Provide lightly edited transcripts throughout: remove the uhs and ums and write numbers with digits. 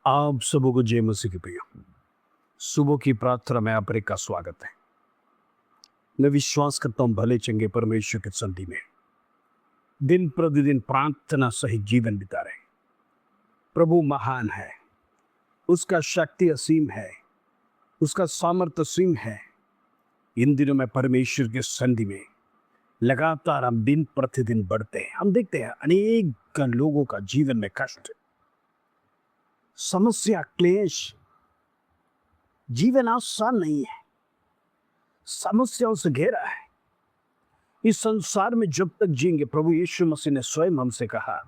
आप सबों को जय मसीह की प्रिय सुबह की प्रार्थना में आप का स्वागत है। मैं विश्वास करता हूं भले चंगे परमेश्वर के संधि में दिन प्रतिदिन प्रार्थना सहित जीवन बिता रहे। प्रभु महान है, उसका शक्ति असीम है, उसका सामर्थ्य असीम है। इन दिनों में परमेश्वर के संधि में लगातार हम दिन प्रतिदिन बढ़ते हैं। हम देखते हैं अनेक लोगों का जीवन में कष्ट, समस्या, क्लेश। जीवन आसान नहीं है, समस्याओं से घेरा है। इस संसार में जब तक जिएंगे, प्रभु यीशु मसीह ने स्वयं हमसे कहा,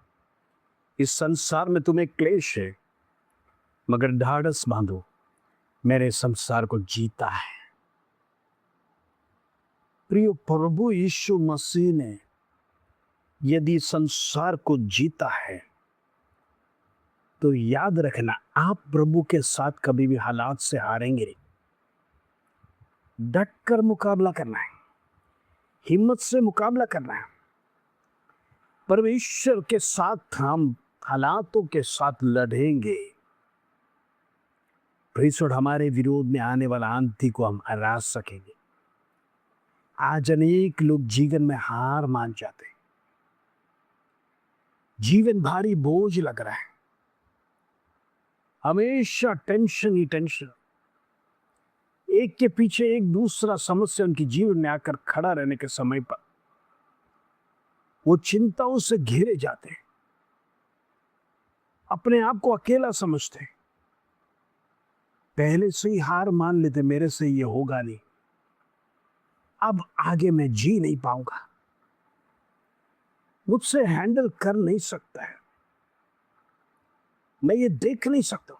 इस संसार में तुम्हें क्लेश है, मगर ढाढ़स बांधो, मेरे संसार को जीता है। प्रिय, प्रभु यीशु मसीह ने यदि संसार को जीता है तो याद रखना, आप प्रभु के साथ कभी भी हालात से हारेंगे नहीं। डट कर मुकाबला करना है, हिम्मत से मुकाबला करना है। परमेश्वर के साथ हम हालातों के साथ लड़ेंगे। परमेश्वर हमारे विरोध में आने वाला आंधी को हम हरा सकेंगे। आज अनेक लोग जीवन में हार मान जाते हैं। जीवन भारी बोझ लग रहा है, हमेशा टेंशन ही टेंशन। एक के पीछे एक दूसरा समस्या उनके जीवन में आकर खड़ा रहने के समय पर वो चिंताओं से घिरे जाते हैं, अपने आप को अकेला समझते हैं, पहले से ही हार मान लेते, मेरे से ये होगा नहीं, अब आगे मैं जी नहीं पाऊंगा, मुझसे हैंडल कर नहीं सकता है, मैं ये देख नहीं सकता,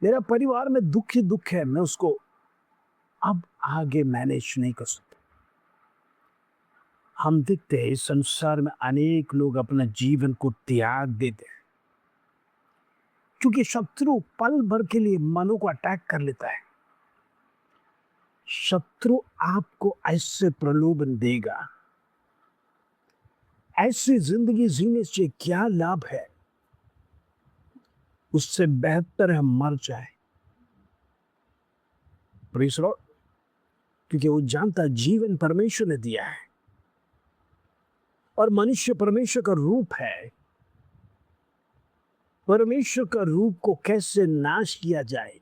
मेरा परिवार में दुख ही दुख है, मैं उसको अब आगे मैनेज नहीं कर सकता। हम देखते हैं इस संसार में अनेक लोग अपना जीवन को त्याग देते हैं, क्योंकि शत्रु पल भर के लिए मनों को अटैक कर लेता है। शत्रु आपको ऐसे प्रलोभन देगा, ऐसी जिंदगी जीने से क्या लाभ है, उससे बेहतर है मर जाए। प्रेज़ लॉर्ड, क्योंकि वो जानता जीवन परमेश्वर ने दिया है और मनुष्य परमेश्वर का रूप है। परमेश्वर का रूप को कैसे नाश किया जाए,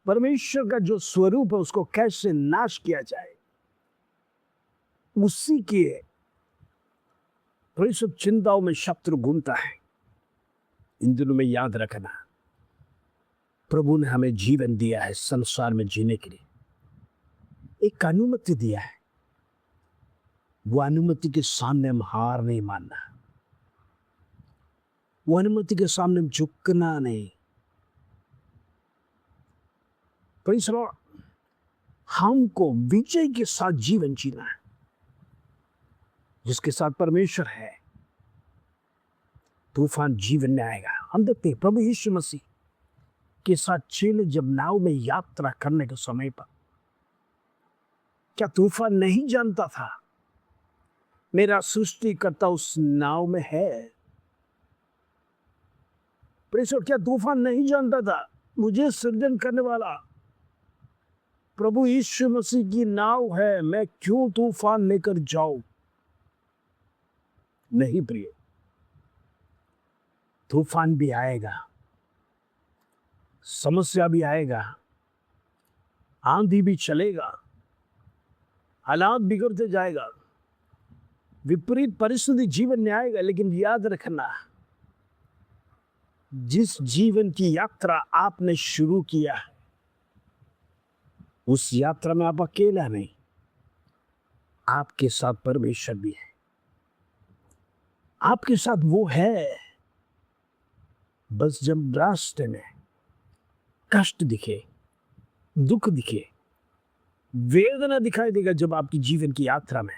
परमेश्वर का जो स्वरूप है उसको कैसे नाश किया जाए, उसी के थोड़ी सब चिंताओं में शत्रु घूमता है। इन दिनों में याद रखना, प्रभु ने हमें जीवन दिया है संसार में जीने के लिए, एक अनुमति दिया है। वो अनुमति के सामने हम हार नहीं मानना, वो अनुमति के सामने हम झुकना नहीं। प्रेज़ लॉर्ड, हमको विजय के साथ जीवन जीना है, जिसके साथ परमेश्वर है। तूफान जीवन में आएगा। हम देखते हैं प्रभु यीशु मसीह के साथ चेले जब नाव में यात्रा करने के समय पर, क्या तूफान नहीं जानता था मेरा सृष्टिकर्ता उस नाव में है? प्रेषण, क्या तूफान नहीं जानता था मुझे सृजन करने वाला प्रभु यीशु मसीह की नाव है, मैं क्यों तूफान लेकर जाऊं? नहीं प्रिय, तूफान भी आएगा, समस्या भी आएगा, आंधी भी चलेगा, हालात बिगड़ते जाएगा, विपरीत परिस्थिति जीवन में आएगा। लेकिन याद रखना, जिस जीवन की यात्रा आपने शुरू किया है, उस यात्रा में आप अकेला नहीं, आपके साथ परमेश्वर भी है, आपके साथ वो है। बस जब रास्ते में कष्ट दिखे, दुख दिखे, वेदना दिखाई देगा, जब आपकी जीवन की यात्रा में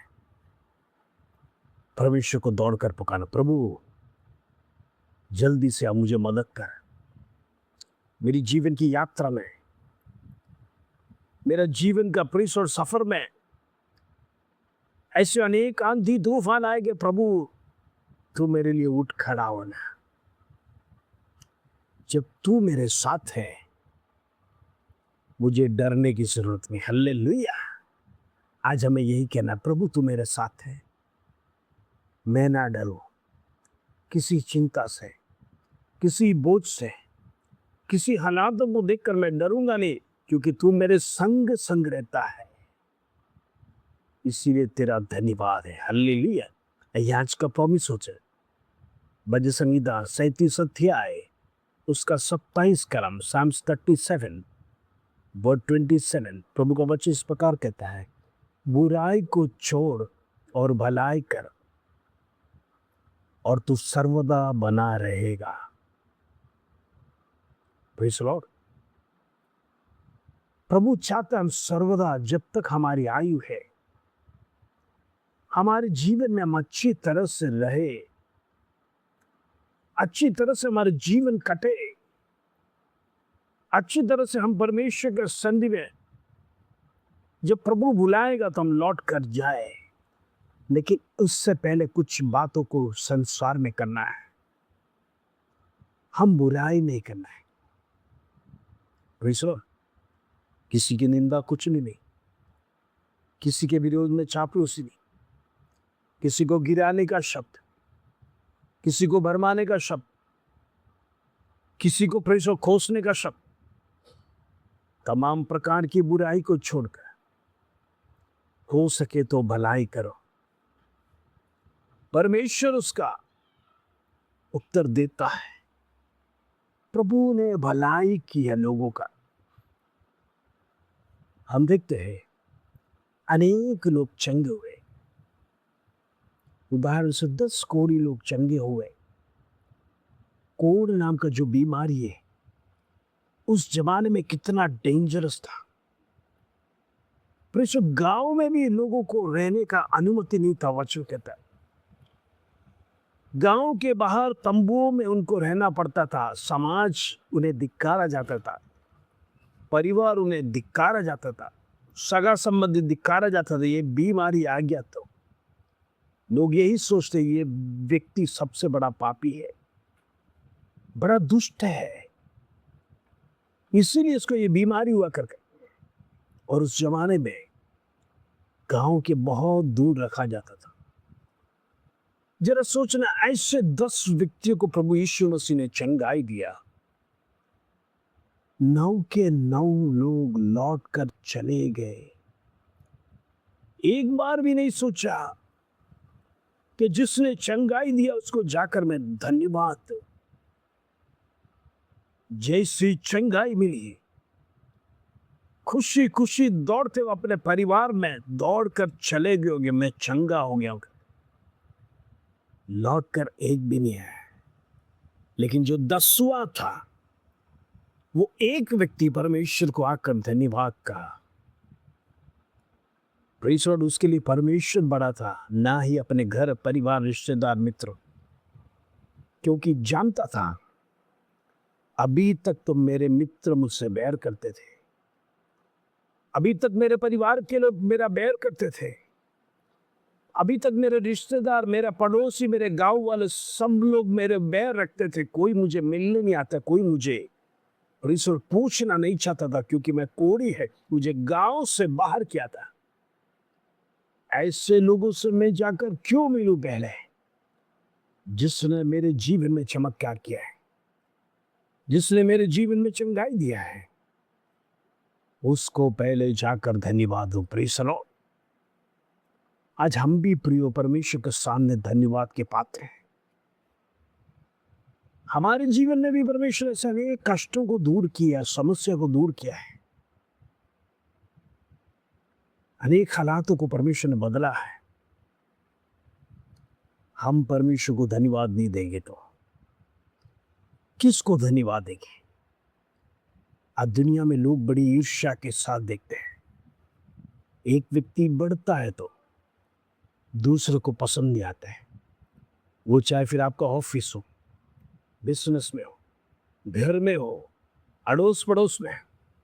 परमेश्वर को दौड़कर पुकारना, प्रभु जल्दी से आप मुझे मदद कर, मेरी जीवन की यात्रा में, मेरा जीवन का प्रेस और सफर में ऐसे अनेक आंधी तूफान आएंगे, प्रभु तू मेरे लिए उठ खड़ा होना, जब तू मेरे साथ है मुझे डरने की जरूरत नहीं। हालेलुया। आज हमें यही कहना, प्रभु तू मेरे साथ है, मैं ना डरूं किसी चिंता से, किसी बोझ से, किसी हालातों को देखकर मैं डरूंगा नहीं, क्योंकि तू मेरे संग संग रहता है। इसीलिए तेरा धन्यवाद है। हालेलुया। ये आज का प्रॉमिस हो जाए। भजन संहिता 37 अध्याय उसका 27 कलम साम्स 37 वर्ड 27 प्रभु का वचन इस प्रकार कहता है, बुराई को छोड़ और भलाई कर और तू सर्वदा बना रहेगा। Praise the Lord. प्रभु चाहता है हम सर्वदा, जब तक हमारी आयु है, हमारे जीवन में हम अच्छी तरह से रहे, अच्छी तरह से हमारे जीवन कटे, अच्छी तरह से हम परमेश्वर के सन्निधि में, जब प्रभु बुलाएगा तो हम लौट कर जाए। लेकिन उससे पहले कुछ बातों को संसार में करना है। हम बुराई नहीं करना है। Praise the Lord. किसी की निंदा कुछ नहीं, किसी के विरोध में चापलूसी नहीं, किसी को गिराने का शब्द, किसी को भरमाने का शब्द, किसी को प्रेस और खोसने का शब्द, तमाम प्रकार की बुराई को छोड़कर हो सके तो भलाई करो। परमेश्वर उसका उत्तर देता है। प्रभु ने भलाई की है लोगों का। हम देखते हैं अनेक लोग चंगे हुए, उदाहरण से 10 करोड़ लोग चंगे हुए। कोढ़ नाम का जो बीमारी है उस जमाने में कितना डेंजरस था। प्रेषक गांव में भी लोगों को रहने का अनुमति नहीं था। वचन कहता है गांव के बाहर तंबुओं में उनको रहना पड़ता था। समाज उन्हें धिक्कारा जाता था, परिवार उन्हें धिक्कारा जाता था, सगा संबंधी धिक्कारा जाता था। ये बीमारी आ गया तो लोग यही सोचते ये व्यक्ति सबसे बड़ा पापी है, बड़ा दुष्ट है, इसीलिए इसको ये बीमारी हुआ करके। और उस जमाने में गांव के बहुत दूर रखा जाता था। जरा सोचना, ऐसे 10 व्यक्तियों को प्रभु यीशु मसीह ने चंगाई दिया। 9 के 9 लोग लौट कर चले गए। एक बार भी नहीं सोचा कि जिसने चंगाई दिया उसको जाकर मैं धन्यवाद दूं। जैसी चंगाई मिली, खुशी खुशी दौड़ते हुए अपने परिवार में दौड़कर चले गए होंगे, मैं चंगा हो गया हूं। लौट कर एक भी नहीं है। लेकिन जो 10वां था वो एक व्यक्ति परमेश्वर को आकर धन्यवाद कहा। Praise the Lord. उसके लिए परमेश्वर बड़ा था, ना ही अपने घर परिवार रिश्तेदार मित्र, क्योंकि जानता था अभी तक तो मेरे मित्र मुझसे बैर करते थे, अभी तक मेरे परिवार के लोग मेरा बैर करते थे, अभी तक मेरे रिश्तेदार, मेरा पड़ोसी, मेरे गांव वाले सब लोग मेरे बैर रखते थे। कोई मुझे मिलने नहीं आता, कोई मुझे पूछना नहीं चाहता था, क्योंकि मैं कोढ़ी है, मुझे गांव से बाहर किया था। ऐसे लोगों से मैं जाकर क्यों मिलूं पहले, जिसने मेरे जीवन में चमत्कार किया है, जिसने मेरे जीवन में चंगाई दिया है, उसको पहले जाकर धन्यवाद दो। Praise the Lord. आज हम भी प्रियो परमेश्वर के सामने धन्यवाद के पात्र हैं। हमारे जीवन में भी परमेश्वर ऐसे अनेक कष्टों को दूर किया, समस्या को दूर किया है, अनेक हालातों को परमेश्वर ने बदला है। हम परमेश्वर को धन्यवाद नहीं देंगे तो किसको धन्यवाद देंगे? आज दुनिया में लोग बड़ी ईर्ष्या के साथ देखते हैं। एक व्यक्ति बढ़ता है तो दूसरे को पसंद नहीं आता है। वो चाहे फिर आपका ऑफिस हो, बिजनेस में हो, घर में हो, अड़ोस पड़ोस में,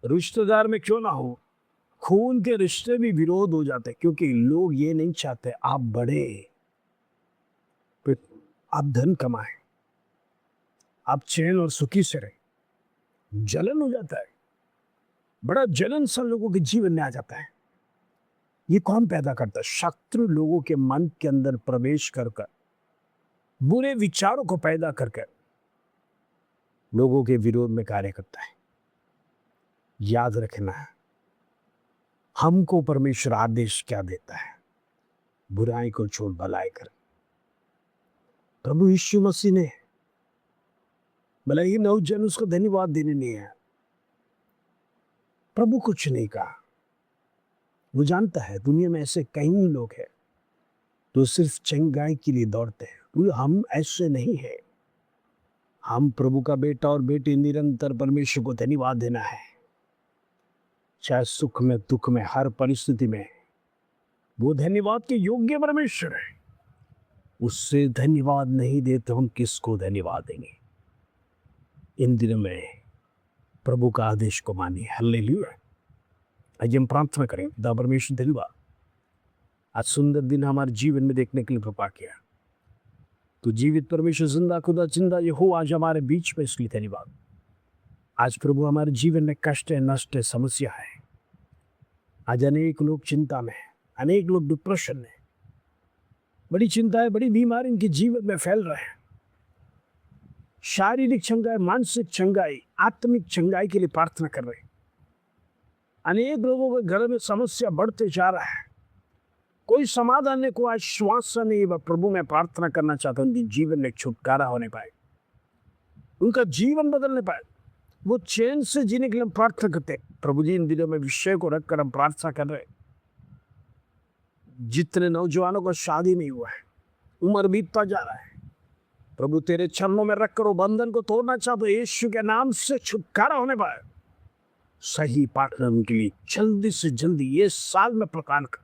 रिश्तेदार में क्यों ना हो, खून के रिश्ते भी विरोध हो जाते हैं, क्योंकि लोग ये नहीं चाहते आप बढ़े, आप धन कमाएं, आप चैन और सुखी से रहें। जलन हो जाता है, बड़ा जलन सा लोगों के जीवन में आ जाता है। ये कौन पैदा करता है? शत्रु लोगों के मन के अंदर प्रवेश कर कर बुरे विचारों को पैदा कर कर लोगों के विरोध में कार्य करता है। याद रखना है, हमको परमेश्वर आदेश क्या देता है? बुराई को छोड़ भलाई कर। प्रभु यीशु मसीह ने भले ही नौजन उसको धन्यवाद देने नहीं है, प्रभु कुछ नहीं कहा। वो जानता है दुनिया में ऐसे कई लोग हैं जो सिर्फ चंगाई के लिए दौड़ते हैं। हम ऐसे नहीं है। हम प्रभु का बेटा और बेटी निरंतर परमेश्वर को धन्यवाद देना है, चाहे सुख में दुख में हर परिस्थिति में। वो धन्यवाद के योग्य परमेश्वर है। उससे धन्यवाद नहीं दे तो हम किसको धन्यवाद देंगे? इन दिनों में प्रभु का आदेश को मानिए। हालेलुया। आज हम प्रार्थना करें। खुदा परमेश्वर धन्यवाद, आज सुंदर दिन हमारे जीवन में देखने के लिए कृपा किया। तो जीवित परमेश्वर जिंदा खुदा जिंदा ये हो आज हमारे बीच में, इसलिए धन्यवाद। आज प्रभु हमारे जीवन में कष्ट है, नष्ट है, समस्या है। आज अनेक लोग चिंता में हैं, अनेक लोग डिप्रेशन में, बड़ी चिंता है, बड़ी बीमारी इनके जीवन में फैल रहे हैं। शारीरिक चंगाई, मानसिक चंगाई, आत्मिक चंगाई के लिए प्रार्थना कर रहे हैं। अनेक लोगों के घर में समस्या बढ़ते जा रहा है, कोई समाधान नहीं, कोई आश्वासन नहीं। प्रभु मैं प्रार्थना करना चाहता हूँ उनके जीवन में छुटकारा होने पाए, उनका जीवन बदलने पाए, वो चैन से जीने के लिए हम प्रार्थना करते हैं। प्रभु जी इन दिनों में विषय को रखकर हम प्रार्थना कर रहे हैं। जितने नौजवानों का शादी नहीं हुआ है, उम्र बीतता जा रहा है, प्रभु तेरे चरणों में रखकर वो बंधन को तोड़ना चाहते हो। यीशु के नाम से छुटकारा होने पाए। सही पार्टनर के लिए जल्दी से जल्दी ये साल में प्रदान कर।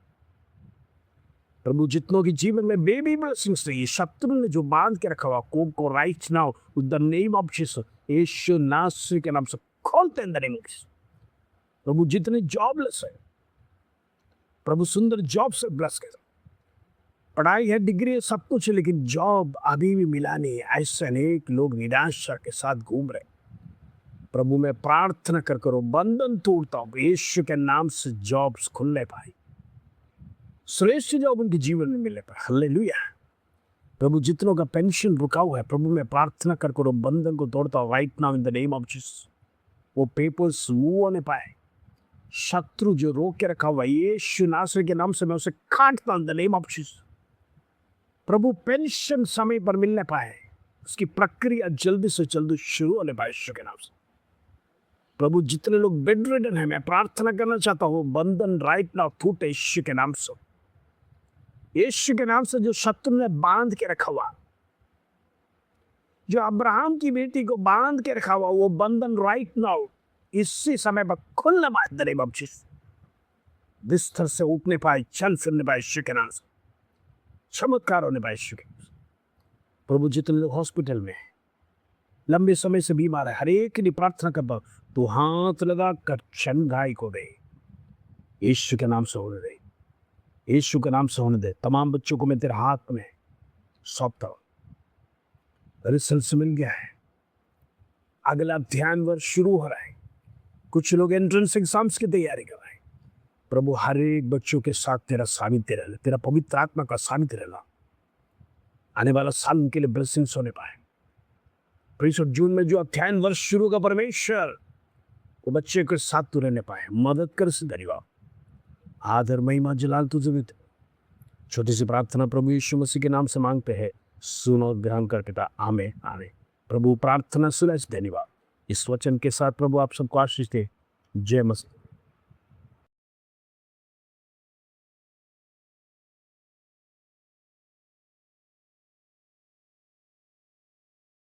प्रभु जितनों के जीवन में बेबी ब्लेसिंग्स नहीं, शत्रु ने जो बांध के रखा हुआ कोप को right now with the name of Jesus, यीशु नासरी के नाम से खोलते हैं in the name of Jesus. प्रभु जितने जॉबलेस है, प्रभु सुंदर जॉब से ब्लेस कर। पढ़ाई है, डिग्री है, सब कुछ है, लेकिन जॉब अभी भी मिला नहीं है। ऐसे अनेक लोग निराशा के साथ घूम रहे। प्रभु मैं प्रार्थना कर करो, बंधन तोड़ता हूँ, यीशु के नाम से जॉब्स खुलने पाए, श्रेष्ठ जॉब उनके जीवन में मिले पाए। हालेलुया। प्रभु जितनों का पेंशन रुका हुआ है, प्रभु मैं प्रार्थना कर करो, बंधन को तोड़ता हूँ right now in the name of Jesus. वो पेपर्स मूव होने पाए। शत्रु जो रोक के रखा हुआ है, यीशु नासरी के नाम से मैं उसे काटता हूं इन the name of Jesus. Prabhu pension समय पर मिलने पाए, उसकी प्रक्रिया जल्दी से जल्दी शुरू होने पाए यीशु के नाम से। प्रभु जितने लोग बेड रिडन है, मैं प्रार्थना करना चाहता हूँ, बंधन राइट नाउ टूटे यीशु के नाम से। यीशु के नाम से जो शत्रु ने बांध के रखा हुआ, जो अब्राहम की बेटी को बांध के रखा हुआ, वो बंधन राइट नाउ इसी समय पर खुलने पाए द नेम ऑफ जीसस। बिस्तर से उठने पाए, चल फिरने पाए यीशु के नाम से, चमत्कार होने पाए यीशु के नाम से। प्रभु जितने लोग हॉस्पिटल में लंबे समय से बीमार है, हर एक के लिए प्रार्थना कर, तो हाथ लगा कर चंगाई को दे, यीशु के नाम से होने दे, यीशु के नाम से होने दे। तमाम बच्चों को मैं तेरे हाथ में सौंपता हूं। रिजल्ट मिल गया है, अगला अध्ययन वर्ष शुरू हो रहा है, कुछ लोग एंट्रेंस एग्जाम्स की तैयारी कर रहे हैं। प्रभु हर एक बच्चों के साथ तेरा सानिध्य रहना, तेरा पवित्र आत्मा का सानिध्य रहना। आने वाला साल उनके लिए ब्लेसिंग्स होने पाए। प्रीस और जून में जो अध्ययन वर्ष शुरू होगा, परमेश्वर वो बच्चे के साथ तू रहने पाए, मदद कर से धन्यवाद। आदर महिमा जलाल तुझे भी। छोटी सी प्रार्थना प्रभु यीशु मसीह के नाम से मांगते हैं, सुन और ग्रहण कर पिता, आमीन आमीन। प्रभु प्रार्थना सुने, धन्यवाद। इस वचन के साथ प्रभु आप सबको आशीष दे। जय मसीह।